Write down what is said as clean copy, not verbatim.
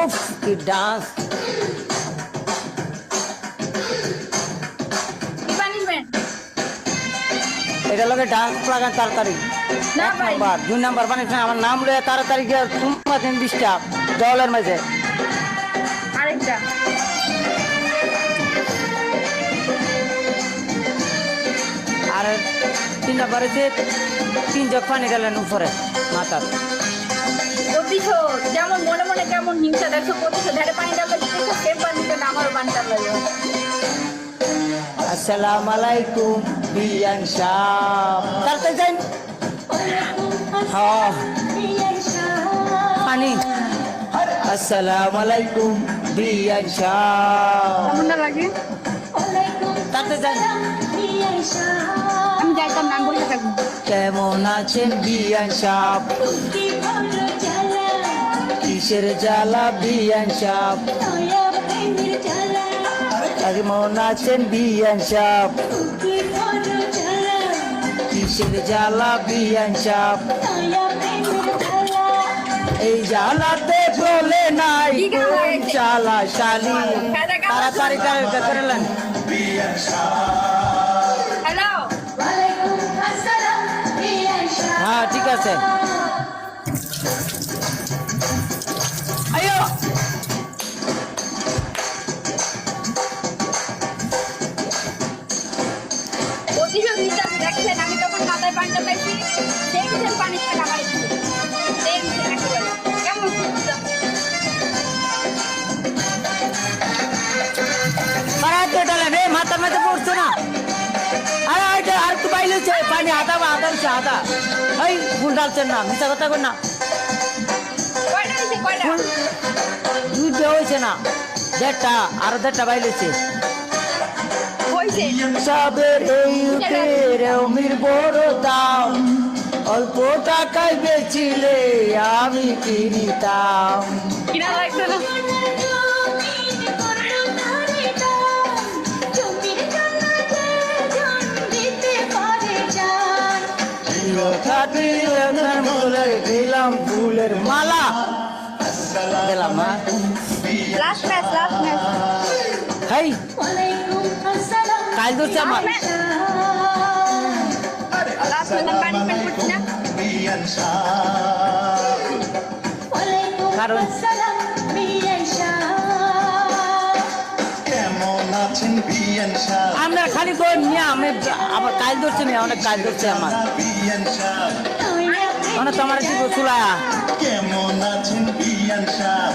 উফ কি ডান্স। কি পানিশমেন্ট? এটা লোকে ডান্স লাগান তাড়াতাড়ি। না এক ভাই। নাম্বার 2 নাম্বার পানিশমেন্ট আমার নাম লয়ে তাড়াতাড়ি গিয়ে চুম্মা দিন 20টা জলের মাঝে। আরেকটা। আর 3 নাম্বার হচ্ছে 3 জগ পানি গেলেন উপরে মাথার। প্রতিশোধ যেমন মনে মনে কেমন হিংসা দেখো, প্রতিশোধ ধারে পানি ডাল লাগছে দেখো, সেম পানিশমেন্ট আমারও পানি ডাল লাগবে। আসসালামু আলাইকুম বিয়ান সাহেব তাড়াতাড়ি যান। হ্যাঁ পানি। আসসালামু আলাইকুম বিয়ান সাহেব কেমন না লাগে? তাড়াতাড়ি যান। আমি যাইতাম না, আমি বসে থাকবো। কেমন আছেন বিয়ান সাহেব? কিসের জ্বালা বিয়ান সাহেব? কেমন আছেন বিয়ান সাহেব? কিসের জ্বালা বিয়ান সাহেব? এই জ্বালাতে বলে নাই কোন জ্বালা শালি। তাড়াতাড়ি করেলেন। হ্যালো, হ্যাঁ ঠিক আছে। আয়ো প্রতিশোধ নিতে আপনি দেখছেন আমি তখন মাথায় পানিটা পাইছি, সেই সেম পানিশমেন্ট আমার ছিল, সেম সেম একেবারে। কেমন বুঝছো? বাড়াতে ডালেন রে মাথার মাঝে পড়ছে না। আরে এটা আর একটু বাইলেছে পানি আধা আধা। এই ফুল ডালছেন না, মিথ্যা কথা কর না। কয়টা দিছে, কয়টা? ফুল দুইটা হয়েছে না, 1.5টা আরো 1.5টা বাইলেছে। হইছে। সাবের এই উটের অমির বড় দাম, অল্প টাকায় বেচিলে আমি কিনিতাম। কিনা লাগছে না? দিলাম ফুলের মালা দিলাম। Last match, last match. হাই কাল ধরছে আমার। লাস্ট ম্যাচ পানিশমেন্ট করছি না? কারণ আমরা খালি করে নিয়ে আমি আবার কাজ ধরছে না, অনেক কাজ ধরছে আমার। মানে তোমার কি চুলা কেমন আছেন বিয়ান শাহ?